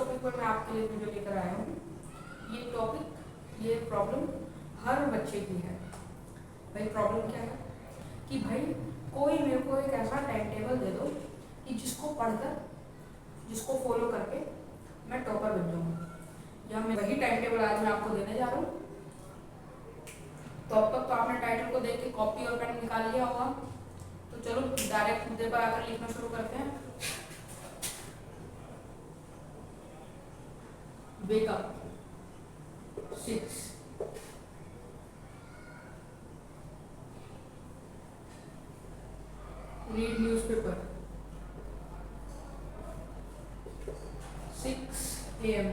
Topic पर मैं आपके लिए वीडियो लेकर आया हूँ। ये टॉपिक, ये प्रॉब्लम हर बच्चे की है। भाई प्रॉब्लम क्या है कि भाई कोई मेरे को एक ऐसा टाइम टेबल दे दो कि जिसको पढ़कर, जिसको फॉलो करके मैं टॉपर बन जाऊँ, या मैं वही टाइम टेबल आज मैं आपको देने जा रहा हूँ। तो अब तक तो आपने टाइटल को देख के कॉपी और पेन निकाल लिया होगा। तो चलो डायरेक्ट मुद्दे पर आकर लिखना शुरू करते हैं। Wake up 6, read newspaper 6 AM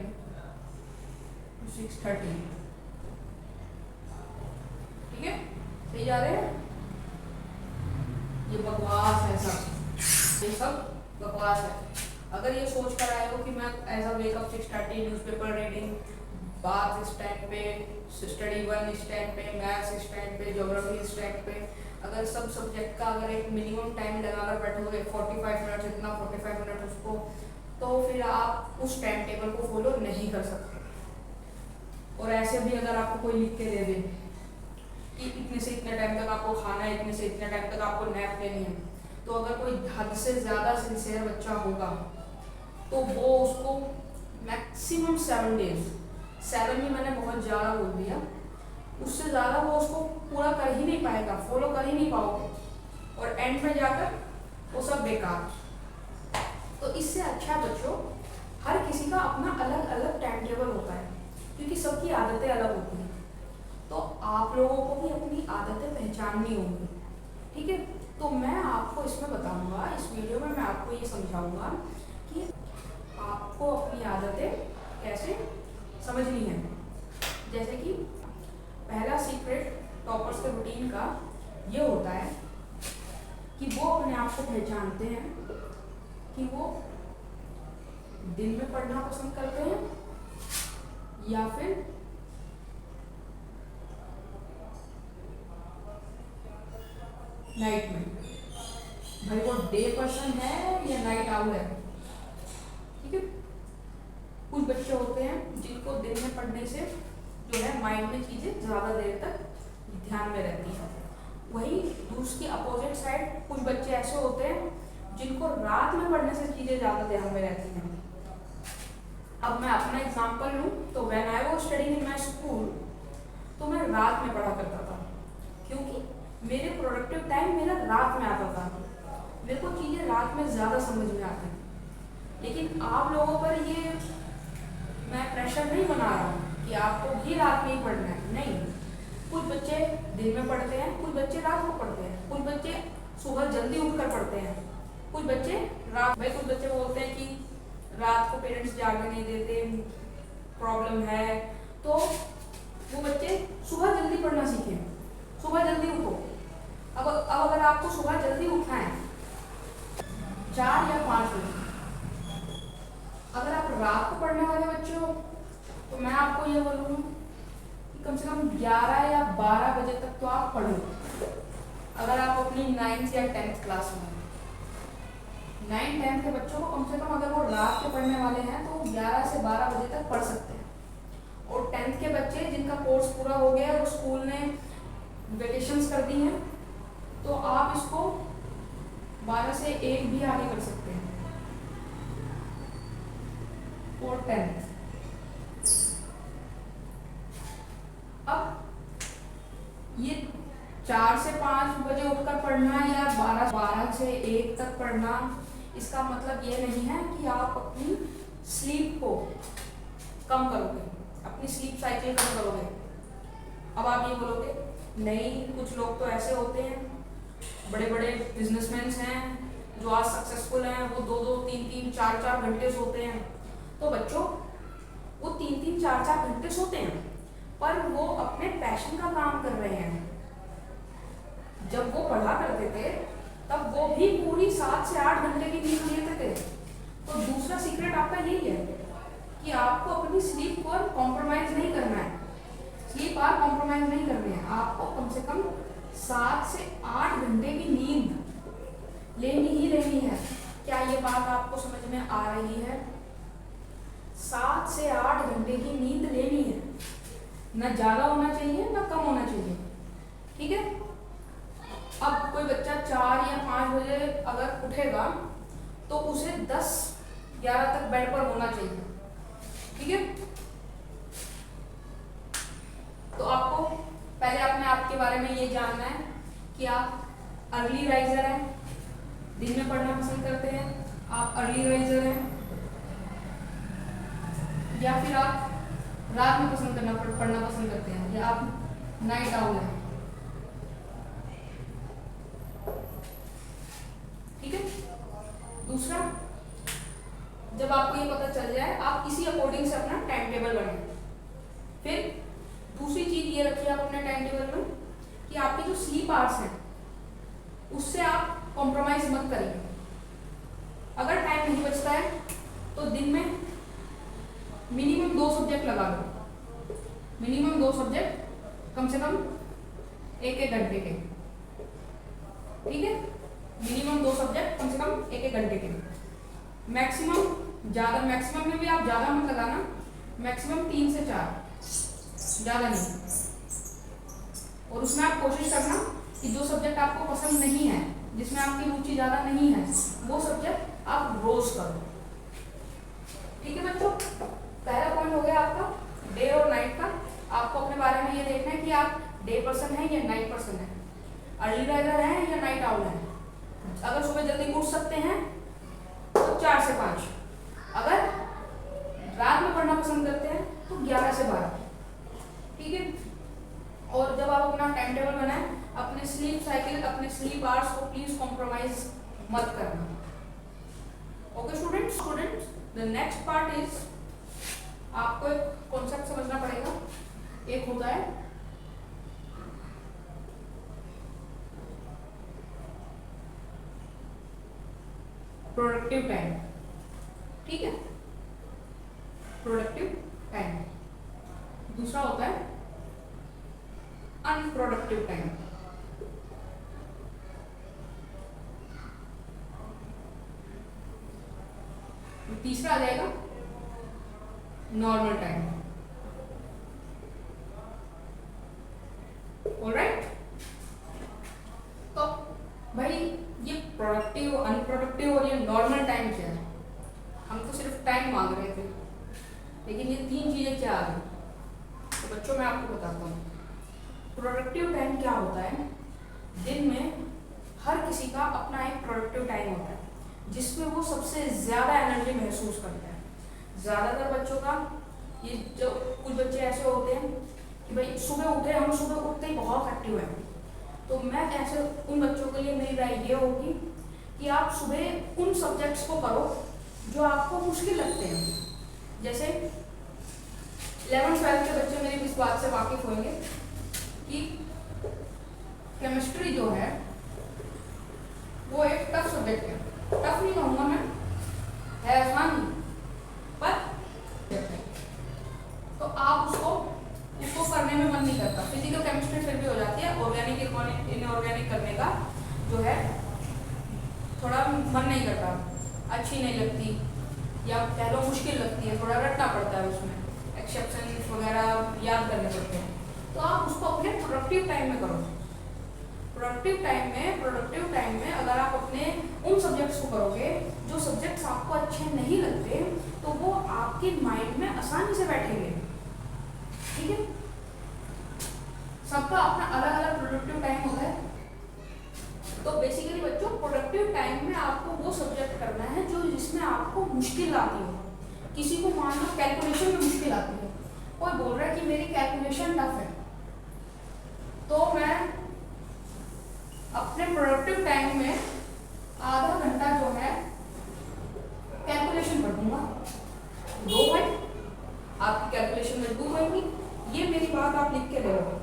to 6:30। ठीक है, सही जा रहे हैं? ये बकवास है सब, ये सब बकवास है। अगर ये सोच कर आए हो कि मैं as a wake up 6:30 newspaper reading, बात इस टाइम पे, स्टडी 1 इस टाइम पे, मैथ्स इस टाइम पे, ज्योग्राफी इस टाइम पे, अगर सब सब्जेक्ट का अगर एक मिनिमम टाइम लगाकर बैठोगे 45 मिनट, इतना 45 मिनट उसको, तो फिर आप उस टाइम टेबल को फॉलो नहीं कर सकते। और ऐसे भी अगर आपको कोई लिख के दे दे कि इतने से इतने टाइम तक आपको खाना है, इतने से इतने टाइम तक आपको नैप लेनी है, तो अगर कोई हद से ज़्यादा सिंसियर बच्चा होगा तो वो उसको मैक्सिमम 7 डेज, 7 भी मैंने बहुत ज़्यादा बोल दिया, उससे ज़्यादा वो उसको पूरा कर ही नहीं पाएगा, फॉलो कर ही नहीं पाओगे, और एंड में जाकर वो सब बेकार। तो इससे अच्छा बच्चों, हर किसी का अपना अलग अलग टाइम टेबल होता है, क्योंकि सबकी आदतें अलग होती हैं। तो आप लोगों को भी अपनी आदतें पहचाननी होंगी, ठीक है? तो मैं आपको इसमें बताऊंगा, इस वीडियो में मैं आपको ये समझाऊंगा कि आपको अपनी आदतें कैसे समझनी है। जैसे कि पहला सीक्रेट टॉपर्स के रूटीन का ये होता है कि वो अपने आप को पहचानते हैं कि वो दिन में पढ़ना पसंद करते हैं या फिर नाइट में। भाई वो डे पर्सन है या नाइट आउल है, ठीक है? कुछ बच्चे होते हैं जिनको दिन में पढ़ने से जो है माइंड में चीज़ें ज़्यादा देर तक ध्यान में रहती हैं। वही दूसरी अपोजिट साइड कुछ बच्चे ऐसे होते हैं जिनको रात में पढ़ने से चीज़ें ज़्यादा ध्यान में रहती हैं। अब मैं अपना एग्जांपल लूँ तो when I was studying in my school, तो मैं रात में पढ़ा करता था, क्योंकि मेरे प्रोडक्टिव टाइम मेरा रात में आता था। मेरे को चीज़ें रात में ज़्यादा समझ में आती हैं। लेकिन आप लोगों पर ये मैं प्रेशर नहीं बना रहा हूँ कि आपको भी रात में ही पढ़ना है, नहीं। कुछ बच्चे दिन में पढ़ते हैं, कुछ बच्चे रात को पढ़ते हैं, कुछ बच्चे सुबह जल्दी उठकर पढ़ते हैं, कुछ बच्चे रात। भाई कुछ बच्चे बोलते हैं कि रात को पेरेंट्स जागने नहीं देते, प्रॉब्लम है, तो वो बच्चे सुबह जल्दी पढ़ना सीखें, सुबह जल्दी उठो। अब अगर आपको सुबह जल्दी उठना है 4 या 5 बजे, अगर आप रात को पढ़ने वाले बच्चे हो, तो मैं आपको ये बोलूँगा कि कम से कम 11 या 12 बजे तक तो आप पढ़ो। अगर आप अपनी 9th या 10th क्लास में, 9th 10th के बच्चों को कम से कम अगर वो रात के पढ़ने वाले हैं तो 11 से 12 बजे तक पढ़ सकते हैं। और 10th के बच्चे जिनका कोर्स पूरा हो गया और स्कूल ने वेकेशंस कर दी हैं, तो आप इसको 12 से 1 भी आगे कर सकते हैं और 10th। अब ये 4 से 5 बजे उठकर पढ़ना या 12 से 1 तक पढ़ना, इसका मतलब ये नहीं है कि आप अपनी स्लीप को कम करोगे, अपनी स्लीप साइकिल कम करोगे। अब आप ये बोलोगे नहीं, कुछ लोग तो ऐसे होते हैं, बड़े बड़े बिजनेसमैन हैं जो आज सक्सेसफुल हैं, वो 2-2, 3-3, 4-4 घंटे सोते हैं। तो बच्चों, वो 3-3, 4-4 घंटे सोते हैं, पर वो अपने पैशन का काम कर रहे हैं। जब वो पढ़ा करते थे तब वो भी पूरी 7 से 8 घंटे की नींद लेते थे। तो दूसरा सीक्रेट आपका यही है कि आपको अपनी स्लीप को कॉम्प्रोमाइज नहीं करना है, स्लीप आप कॉम्प्रोमाइज नहीं करनी है। आपको कम से कम 7 से 8 घंटे की नींद लेनी ही लेनी है। क्या ये बात आपको समझ में आ रही है? से 8 घंटे की नींद लेनी है, ना ज़्यादा होना चाहिए ना कम होना चाहिए, ठीक है। अब कोई बच्चा 4 या 5 बजे अगर उठेगा तो उसे 10-11 तक बेड पर होना चाहिए, ठीक है। तो आपको पहले अपने आप के बारे में ये जानना है कि आप अर्ली राइजर हैं, दिन में पढ़ना पसंद करते हैं, आप अर्ली राइजर हैं, या फिर आप रात में पढ़ना पसंद करते हैं, या आप नाइट आउल हैं, ठीक है। दूसरा, जब आपको ये पता चल जाए आप इसी अकॉर्डिंग से अपना टाइम टेबल बनाएं। फिर दूसरी चीज ये रखिए आप अपने टाइम टेबल में कि आपके जो स्लीप आवर्स हैं उससे आप कॉम्प्रोमाइज मत करिए। अगर टाइम नहीं बचता है तो दिन में मिनिमम 2 सब्जेक्ट लगा लो, मिनिमम 2 सब्जेक्ट कम से कम 1-1 घंटे के, ठीक है। मिनिमम 2 सब्जेक्ट कम से कम 1-1 घंटे के, मैक्सिमम में भी आप ज़्यादा मत लगाना, मैक्सिमम 3 से 4, ज़्यादा नहीं। और उसमें आप कोशिश करना कि जो सब्जेक्ट आपको पसंद नहीं है, जिसमें आपकी रुचि ज़्यादा नहीं है, वो सब्जेक्ट आप रोज करो, ठीक है बच्चों। पहला पॉइंट हो गया आपका डे और नाइट का। आपको अपने बारे में ये देखना है कि आप डे पर्सन हैं या नाइट पर्सन हैं, अर्ली राइजर हैं या नाइट आउल हैं। अगर सुबह जल्दी उठ सकते हैं तो 4 से 5, अगर रात में पढ़ना पसंद करते हैं तो 11 से 12, ठीक है। और जब आप अपना टाइम टेबल बनाएं, अपने स्लीप साइकिल, अपने स्लीप आवर्स को प्लीज कॉम्प्रोमाइज मत करना, okay students. The next part is, आपको एक कॉन्सेप्ट समझना पड़ेगा। एक होता है प्रोडक्टिव टाइम, ठीक है, प्रोडक्टिव टाइम। दूसरा होता है अनप्रोडक्टिव टाइम। तीसरा आ जाएगा नॉर्मल टाइम, ऑलराइट। तो भाई ये प्रोडक्टिव, अनप्रोडक्टिव और ये नॉर्मल टाइम क्या है? हम तो सिर्फ टाइम मांग रहे थे, लेकिन ये 3 चीजें क्या आ गई? तो बच्चों मैं आपको बताता हूँ। प्रोडक्टिव टाइम क्या होता है? दिन में हर किसी का अपना एक प्रोडक्टिव टाइम होता है जिसमें वो सबसे ज़्यादा एनर्जी महसूस करता है। ज़्यादातर बच्चों का ये, जो कुछ बच्चे ऐसे होते हैं कि भाई सुबह उठे, हम सुबह उठते ही बहुत एक्टिव हैं, तो मैं ऐसे उन बच्चों के लिए मेरी राय ये होगी कि आप सुबह उन सब्जेक्ट्स को करो जो आपको मुश्किल लगते हैं। जैसे 11th-12th के बच्चे मेरी इस बात से वाकिफ होंगे कि केमिस्ट्री जो है वो एक टफ सब्जेक्ट है। टफ नहीं कहूँगा मैं, है आसान ही, पर तो आप उसको करने में मन नहीं करता। फिजिकल केमिस्ट्री फिर भी हो जाती है, ऑर्गेनिक इनऑर्गेनिक करने का जो है थोड़ा मन नहीं करता, अच्छी नहीं लगती, या कह लो मुश्किल लगती है, थोड़ा रटना पड़ता है, उसमें एक्सेप्शन वगैरह याद करने पड़ते हैं। तो आप उसको अपने प्रोडक्टिव टाइम में करो। प्रोडक्टिव टाइम में अगर आप अपने उन सब्जेक्ट्स को करोगे जो सब्जेक्ट्स आपको अच्छे नहीं लगते, तो वो आपके माइंड में आसानी से बैठेंगे, ठीक है। सबका अपना अलग अलग प्रोडक्टिव टाइम होता है। तो बेसिकली बच्चों, प्रोडक्टिव टाइम में आपको वो सब्जेक्ट करना है जो जिसमें आपको मुश्किल आती हो। किसी को मान लो कैलकुलेशन में मुश्किल आती है, कोई बोल रहा है कि मेरी कैलकुलेशन टफ है, तो मैं अपने प्रोडक्टिव टाइम में आधा घंटा जो है कैलकुलेशन पढ़ दूंगा। दो भाई आपकी कैलकुलेशन मजबूत होगी, ये मेरी बात आप लिख के रहोगे।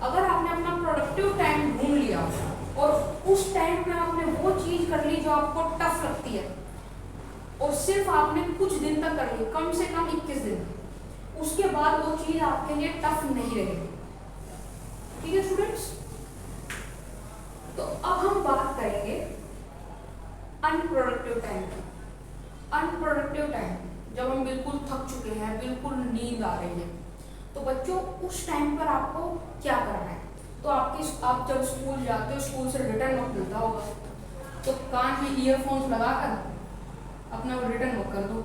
अगर आपने अपना प्रोडक्टिव टाइम ढूंढ लिया और उस टाइम में आपने वो चीज कर ली जो आपको टफ लगती है, और सिर्फ आपने कुछ दिन तक कर ली, कम से कम 21 दिन, उसके बाद वो चीज आपके लिए टफ नहीं रहेगी, ठीक है स्टूडेंट्स। तो अब हम बात करेंगे अनप्रोडक्टिव टाइम की। अनप्रोडक्टिव टाइम जब हम बिल्कुल थक चुके चुके हैं, बिल्कुल नींद आ रही है, तो बच्चों उस टाइम पर आपको क्या करना है? तो आप जब स्कूल जाते हो, स्कूल से रिटर्न वर्क मिलता होगा, तो कान में ईयरफोन्स लगाकर अपना वो रिटर्न वर्क कर दो।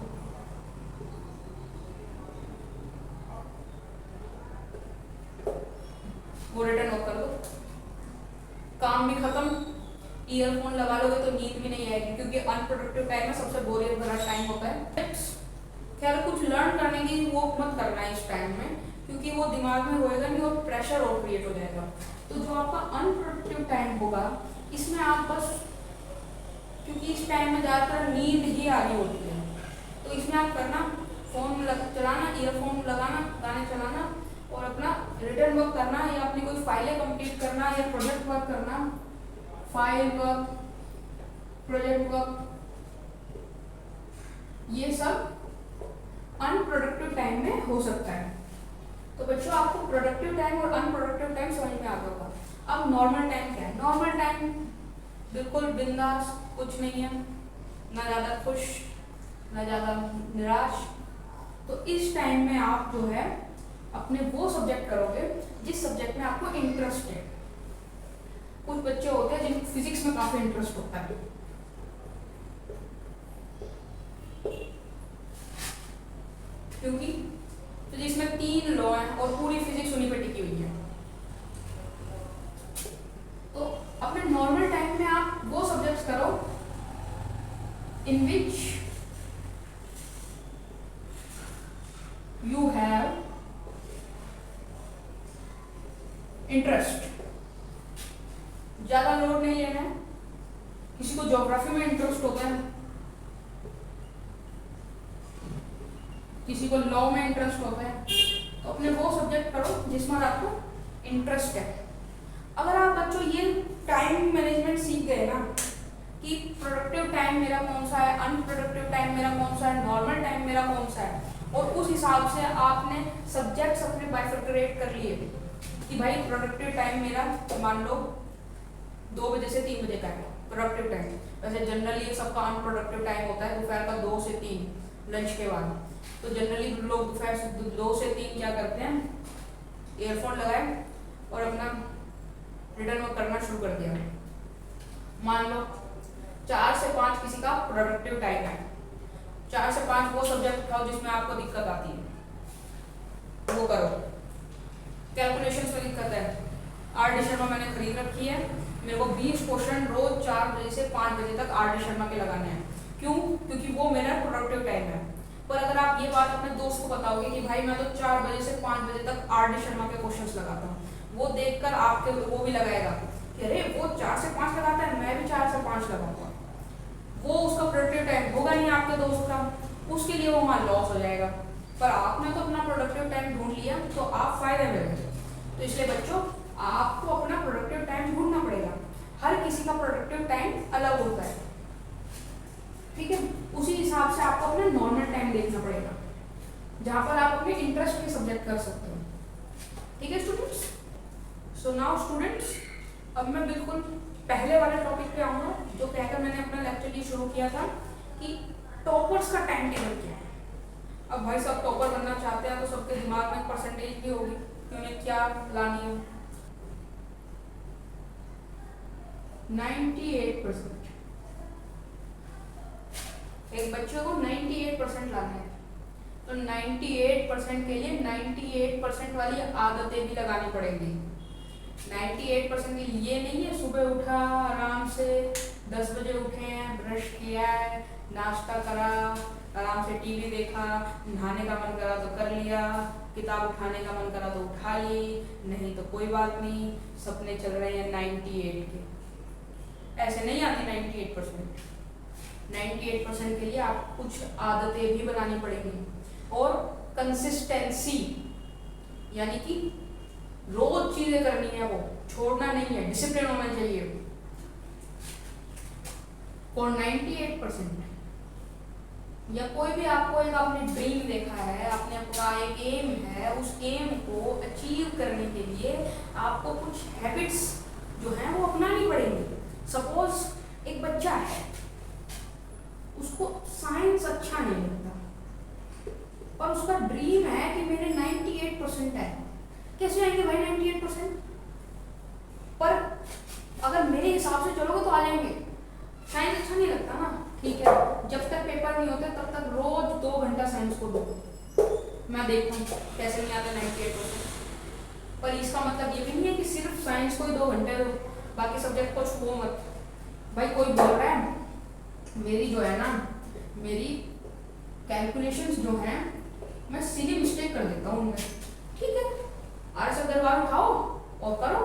वो रिटर्न वर्क कर दो, काम भी खत्म। ईयरफोन लगा लोगे तो नींद भी नहीं आएगी, क्योंकि अनप्रोडक्टिव टाइम में सबसे बोरियत भरा टाइम होता है। खैर कुछ लर्न करने की वो मत करना है इस टाइम में, क्योंकि वो दिमाग में होएगा नहीं और प्रेशर और क्रिएट हो जाएगा। तो जो आपका अनप्रोडक्टिव टाइम होगा, इसमें आप बस, क्योंकि इस टाइम में ज़्यादातर नींद ही आ रही होती है, तो इसमें आप करना फोन चलाना, ईयरफोन लगाना, गाने चलाना और अपना रिटर्न वर्क करना, या अपनी कोई फाइलें कंप्लीट करना, या प्रोजेक्ट वर्क करना, फाइल वर्क, प्रोजेक्ट वर्क, ये सब अनप्रोडक्टिव टाइम में हो सकता है। तो बच्चों आपको प्रोडक्टिव टाइम और अनप्रोडक्टिव टाइम समझ में आ गया होगा। अब नॉर्मल टाइम क्या है? नॉर्मल टाइम बिल्कुल बिंदास, कुछ नहीं है, ना ज़्यादा खुश ना ज़्यादा निराश। तो इस टाइम में आप जो है अपने वो सब्जेक्ट करोगे जिस सब्जेक्ट में आपको इंटरेस्ट है। कुछ बच्चे होते हैं जिनको फिजिक्स में काफी इंटरेस्ट होता है, क्योंकि फिजिक्स में 3 लॉ हैं और पूरी फिजिक्स उन्हीं पे टिकी हुई है। तो अपने नॉर्मल टाइम में आप वो सब्जेक्ट्स करो इन विच यू हैव इंटरेस्ट। ज्यादा लोड नहीं लेना है। किसी को ज्योग्राफी में इंटरेस्ट होता है, किसी को लॉ में इंटरेस्ट होता है, तो अपने वो सब्जेक्ट करो जिसमें आपको इंटरेस्ट है। अगर आप बच्चों ये टाइम मैनेजमेंट सीख गए ना कि प्रोडक्टिव टाइम मेरा कौन सा है, अनप्रोडक्टिव टाइम मेरा कौन सा है, नॉर्मल टाइम मेरा कौन सा है, और उस हिसाब से आपने सब्जेक्ट्स अपने बाइफरक्रेट कर लिए कि भाई प्रोडक्टिव टाइम मेरा मान लो 2 बजे से 3 बजे का है प्रोडक्टिव टाइम। वैसे जनरली ये सबका अनप्रोडक्टिव टाइम होता है दोपहर का 2 से 3 लंच के बाद। तो जनरली लोग दोपहर से 2 से 3 क्या करते हैं, ईयरफोन लगाए और अपना रिटर्न वर्क करना शुरू कर दिया। मान लो 4 से 5 किसी का प्रोडक्टिव टाइम है, 4 से 5 वो सब्जेक्ट उठाओ जिसमें आपको दिक्कत आती है, वो करो। कैलकुलेशंस में दिक्कत है, आर.डी. शर्मा मैंने खरीद रखी है, मेरे को 20 क्वेश्चन रोज 4 बजे से 5 बजे तक आर.डी. शर्मा के लगाने हैं। क्यों? क्योंकि वो मेरा प्रोडक्टिव टाइम है। पर अगर आप ये बात अपने दोस्त को बताओगे कि भाई मैं तो 4 बजे से 5 बजे तक आर.डी. शर्मा के क्वेश्चंस लगाता हूँ, वो देखकर आपके वो भी लगाएगा कि अरे वो 4 से 5 लगाता है, मैं भी 4 से 5 लगाऊंगा। वो उसका प्रोडक्टिव टाइम होगा नहीं आपके दोस्त का, उसके लिए वो वहाँ लॉस हो जाएगा। पर आपने तो अपना प्रोडक्टिव टाइम ढूंढ लिया, तो आप फायदे में रहे। तो इसलिए बच्चों आपको अपना प्रोडक्टिव टाइम ढूंढना पड़ेगा। हर किसी का प्रोडक्टिव टाइम अलग होता है, ठीक है? उसी हिसाब से आपको अपना नॉर्मल टाइम देखना पड़ेगा, जहां पर आप अपने इंटरेस्ट के सब्जेक्ट कर सकते हो। ठीक है स्टूडेंट्स? सो नाउ स्टूडेंट्स, अब मैं बिल्कुल पहले वाले टॉपिक पे आऊंगा, जो कहकर मैंने अपना लेक्चर ये शुरू किया था कि टॉपर्स का टाइम टेबल क्या है। अब भाई सब टॉपर बनना चाहते हैं, तो सबके दिमाग में परसेंटेज भी होगी कि उन्हें क्या लानी है। 98%। एक बच्चे को 98% लाना है, तो 98% के लिए 98% वाली आदतें भी लगानी पड़ेंगी। 98% के लिए ये नहीं है सुबह उठा आराम से 10 बजे उठे हैं, ब्रश किया है, नाश्ता करा, आराम से टीवी देखा, नहाने का मन करा तो कर लिया, किताब उठाने का मन करा तो उठा ली, नहीं तो कोई बात नहीं, सपने चल रहे हैं 98 के। ऐसे नहीं आती 98%। 98% के लिए आप कुछ आदतें भी बनानी पड़ेंगी, और कंसिस्टेंसी यानी कि रोज चीजें करनी है, वो छोड़ना नहीं है, डिसिप्लिन होना चाहिए। और 98% या कोई भी आपको एक आपने ड्रीम देखा है, आपने अपना एक एम है, उस एम को अचीव करने के लिए आपको कुछ हैबिट्स जो हैं वो अपनानी पड़ेंगी। सपोज एक बच्चा है, उसको साइंस अच्छा नहीं लगता, और उसका ड्रीम है कि मेरे 98% है। कैसे आएंगे भाई 98%? पर अगर मेरे हिसाब से चलोगे तो आ जाएंगे। साइंस अच्छा नहीं लगता ना, ठीक है, जब तक पेपर नहीं होते तब तक रोज 2 घंटा साइंस को दो, मैं देखता हूँ कैसे नहीं आते 98%। पर इसका मतलब ये भी नहीं है कि सिर्फ साइंस को ही 2 घंटे दो, बाकी सब्जेक्ट को छुओ मत। भाई कोई बोल रहा है मेरी जो है ना, मेरी कैलकुलेशंस जो हैं मैं सीधी मिस्टेक कर देता हूँ उनमें, ठीक है, आर से दरबार उठाओ और करो,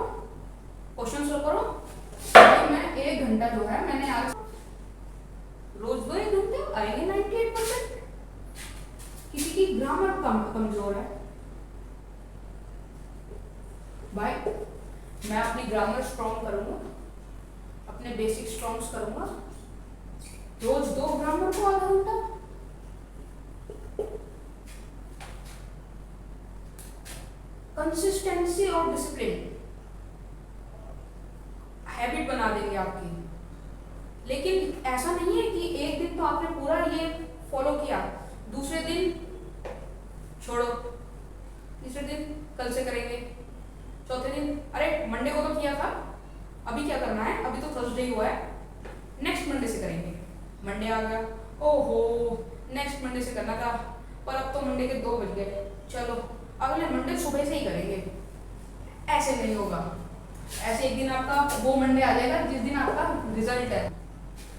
क्वेश्चन सोल्व करो। भाई मैं 1 घंटा जो है मैंने आज रोज 2 1 घंटे आएंगे 98%। किसी की ग्रामर कमजोर है भाई, मैं अपनी ग्रामर स्ट्रॉन्ग करूंगा, अपने बेसिक स्ट्रॉन्ग्स करूंगा, रोज 2 ग्रामर को आधा घंटा। कंसिस्टेंसी और डिसिप्लिन हैबिट बना देंगे आपकी। लेकिन ऐसा नहीं है कि एक दिन तो आपने पूरा ये फॉलो किया, दूसरे दिन छोड़ो, तीसरे दिन कल से करेंगे, चौथे दिन अरे मंडे को तो किया था, अभी क्या करना है, अभी तो थर्सडे हुआ है, नेक्स्ट मंडे से करेंगे। मंडे आ गया, ओहो नेक्स्ट मंडे से करना था, पर अब तो मंडे के 2 बज गए, चलो अगले मंडे सुबह से ही करेंगे। ऐसे नहीं होगा, ऐसे एक दिन आपका वो मंडे आ जाएगा जिस दिन आपका रिजल्ट है।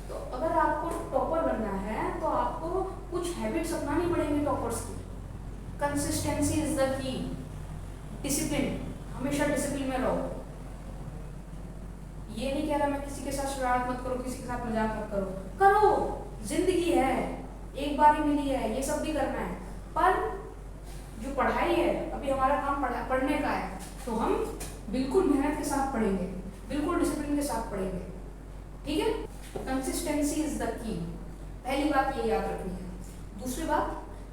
तो अगर आपको टॉपर बनना है तो आपको कुछ हैबिट्स अपनानी पड़ेंगी टॉपर्स की। Consistency is the key, discipline, हमेशा डिसिप्लिन में रहो। ये नहीं कह रहा मैं किसी के साथ शरारत मत करो, किसी के साथ मजाक मत करो, करो, जिंदगी है, एक बार ही मिली है, ये सब भी करना है। पर जो पढ़ाई है, अभी हमारा काम पढ़ने का है, तो हम बिल्कुल मेहनत के साथ पढ़ेंगे, बिल्कुल डिसिप्लिन के साथ पढ़ेंगे, ठीक है। कंसिस्टेंसी इज द की, पहली बात ये याद रखनी है। दूसरी बात,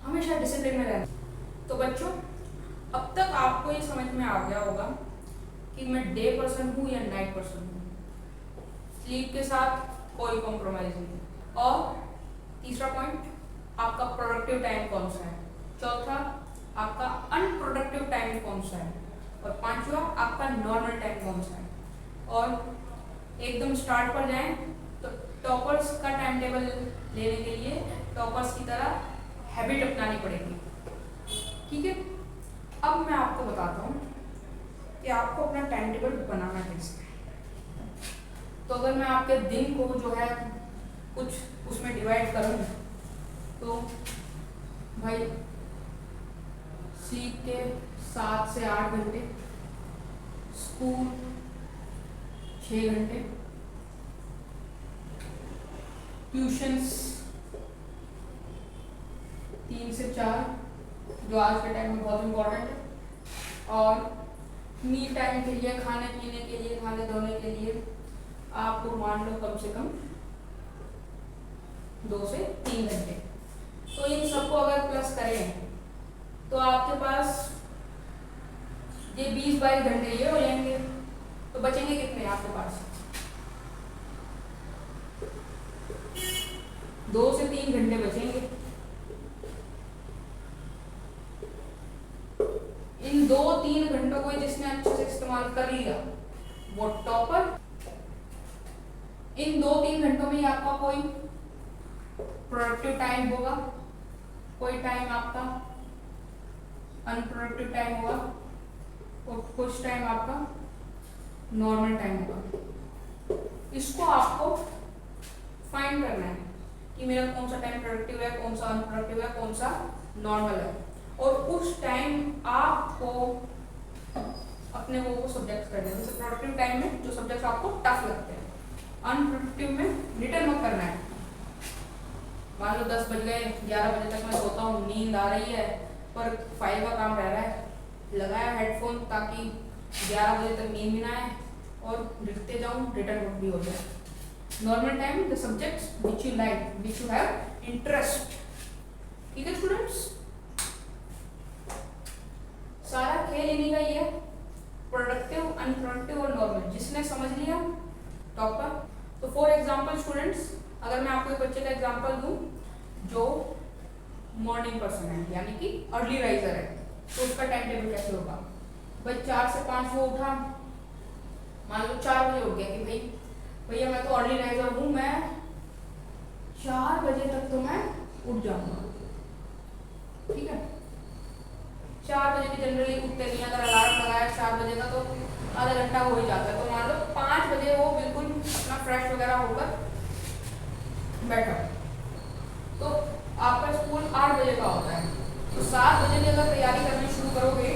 हमेशा डिसिप्लिन में रहना। तो बच्चों अब तक आपको ये समझ में आ गया होगा कि मैं डे पर्सन हूँ या नाइट पर्सन हूँ, स्लीप के साथ कोई कॉम्प्रोमाइज नहीं। और तीसरा पॉइंट, आपका प्रोडक्टिव टाइम कौन सा है, चौथा आपका अनप्रोडक्टिव टाइम कौन सा है, और पांचवा आपका नॉर्मल टाइम कौन सा है। और एकदम स्टार्ट पर जाएं तो टॉपर्स का टाइम टेबल लेने के लिए टॉपर्स की तरह हैबिट अपनानी पड़ेगी, ठीक है। अब मैं आपको बताता हूँ कि आपको अपना टाइम टेबल बनाना कैसे है। तो अगर मैं आपके दिन को जो है कुछ उसमें डिवाइड करूँ तो भाई स्लीप के 7 से 8 घंटे, स्कूल 6 घंटे, ट्यूशंस 3 से 4 जो आज के टाइम में बहुत इम्पोर्टेंट है, और मी टाइम के लिए, खाने पीने के लिए, खाने धोने के लिए आपको मान लो कम से कम 2 से 3 घंटे। तो इन सबको अगर प्लस करें तो आपके पास ये 20-22 घंटे ये हो जाएंगे। तो बचेंगे कितने आपके पास, 2 से 3 घंटे बचेंगे। इन 2-3 घंटों को जिसने अच्छे से इस्तेमाल कर लिया वो टॉपर। इन 2-3 घंटों में ही आपका कोई प्रोडक्टिव टाइम होगा, कोई टाइम आपका अनप्रोडक्टिव टाइम होगा, और कुछ टाइम आपका नॉर्मल टाइम होगा। इसको आपको फाइंड करना है कि मेरा कौन सा टाइम प्रोडक्टिव है, कौन सा अनप्रोडक्टिव है, कौन सा नॉर्मल है, और उस टाइम आपको अपने वो सब्जेक्ट करने हैं। जैसे प्रोडक्टिव टाइम में जो सब्जेक्ट आपको टफ लगते हैं, अनप्रोडक्टिव में रिटर्न वर्क करना है। मान लो 10 बज गए, 11 बजे तक मैं सोता हूँ, नींद आ रही है, पर फाइल का काम रह रहा है, लगाया हेडफोन ताकि 11 बजे तक नींद भी ना आए और लिखते जाऊँ, रिटर्न वर्क भी हो जाए। Normal time the subjects which you like, which you have interest, ठीक है स्टूडेंट्स। सारा खेल इन्हीं का ही है, प्रोडक्टिव, अनप्रोडक्टिव और नॉर्मल। जिसने समझ लिया टॉपर। तो फॉर एग्जाम्पल स्टूडेंट्स, अगर मैं आपको एक बच्चे का एग्जाम्पल दूं जो मॉर्निंग पर्सन है यानी कि अर्ली राइजर है, तो उसका टाइम टेबल कैसे होगा? भाई 4 से 5 वो उठा, मान लो 4 बजे हो गया कि भाई भैया मैं तो अर्ली राइजर हूँ, मैं 4 बजे तक तो मैं उठ जाऊंगा, ठीक है। 4 बजे की जनरली उठते नहीं, अगर अलार्म लगाया 4 बजे का तो आधा घंटा हो ही जाता है, तो मान लो 5 बजे वो बिल्कुल अपना फ्रेश वगैरह होकर बैठा। तो आपका स्कूल 8 बजे का होता है, तो 7 बजे की अगर तैयारी करनी शुरू करोगे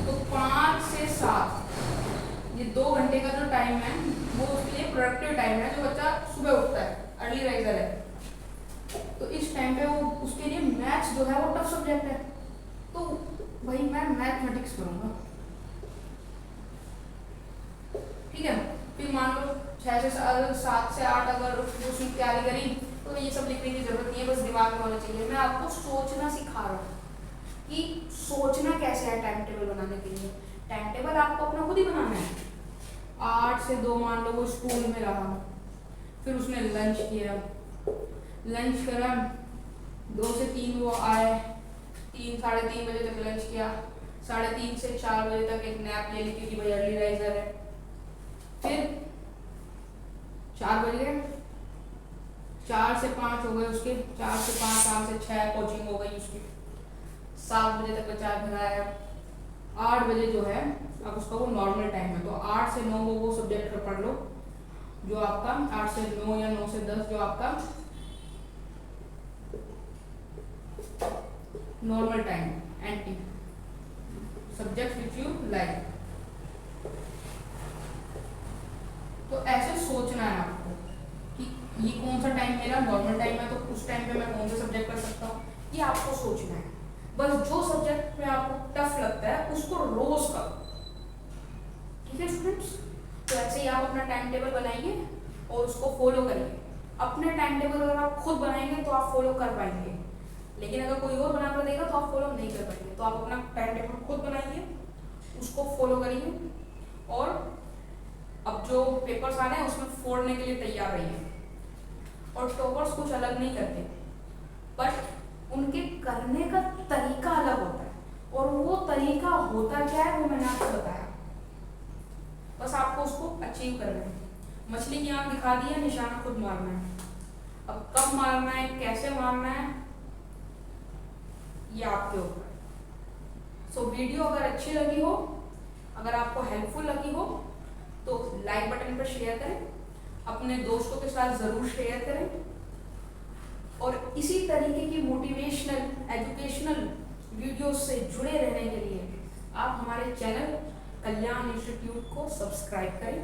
तो 5 से 7 ये 2 घंटे का जो टाइम है वो उसके लिए प्रोडक्टिव टाइम है। जो बच्चा सुबह उठता है, अर्ली राइजर है, तो इस टाइम पे वो उसके लिए मैथ्स जो है वो टफ सब्जेक्ट है, तो भाई मैं मैथमेटिक्स करूँगा, ठीक है। फिर मान लो 6 से 7 से 8 अगर उसकी तैयारी करी, तो ये सब लिखने की जरूरत नहीं है, बस दिमाग में होना चाहिए। मैं आपको सोचना सिखा रहा हूँ कि सोचना कैसे है टाइम टेबल बनाने के लिए। टाइम टेबल आपको अपना खुद ही बनाना है। 8 से 2 मान लो वो स्कूल में रहा, फिर उसने लंच किया, लंच करा, 2 से 3 वो आए, 3 साढ़े 3 बजे तक लंच किया, 3:30 से 4 बजे तक एक नैप ले ली क्योंकि भाई अर्ली राइजर है। फिर 4 बज गए, 4 से 5 हो गए उसके, 4 से 5, 4 से 6 कोचिंग हो गई उसकी, 7 बजे तक का चाय भराया। 8 बजे जो है अब उसका वो नॉर्मल टाइम है, तो 8 से 9 वो सब्जेक्ट पढ़ लो जो आपका 8 से 9 या 9 से 10 जो आपका normal time, anti subject which you like. तो ऐसे सोचना है आपको कि ये कौन सा टाइम मेरा नॉर्मल टाइम है, तो उस टाइम पे मैं कौन से सब्जेक्ट कर सकता हूँ, ये आपको सोचना है। बस जो सब्जेक्ट में आपको टफ लगता है उसको रोज करो, ठीक है स्टूडेंट्स। तो ऐसे ही आप अपना टाइम टेबल बनाइए और उसको फॉलो करिए। अपने टाइम टेबल अगर आप खुद बनाएंगे तो आप फॉलो कर पाएंगे, लेकिन अगर कोई और बना कर देगा तो आप फॉलो नहीं कर पाएंगे। तो आप अपना टाइम टेबल खुद बनाइए, उसको फॉलो करिए, और अब जो पेपर्स आ रहे हैं उसमें फोड़ने के लिए तैयार रहिए। और टॉपर्स कुछ अलग नहीं करते, बट उनके करने का तरीका अलग होता है, और वो तरीका होता क्या है वो मैंने आपको बताया, बस आपको उसको अचीव करना है। मछली की आंख दिखा दी है, निशाना खुद मारना है। अब कब मारना है, कैसे मारना है, ये आपके ऊपर। सो वीडियो अगर अच्छी लगी हो, अगर आपको हेल्पफुल लगी हो, तो लाइक बटन पर शेयर करें, अपने दोस्तों के साथ जरूर शेयर करें, और इसी तरीके की मोटिवेशनल एजुकेशनल वीडियोस से जुड़े रहने के लिए आप हमारे चैनल कल्याण इंस्टीट्यूट को सब्सक्राइब करें।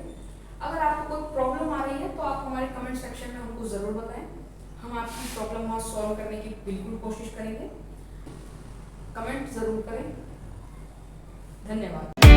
अगर आपको कोई प्रॉब्लम आ रही है तो आप हमारे कमेंट सेक्शन में हमको ज़रूर बताएं, हम आपकी प्रॉब्लम वहाँ सॉल्व करने की बिल्कुल कोशिश करेंगे। कमेंट ज़रूर करें। धन्यवाद।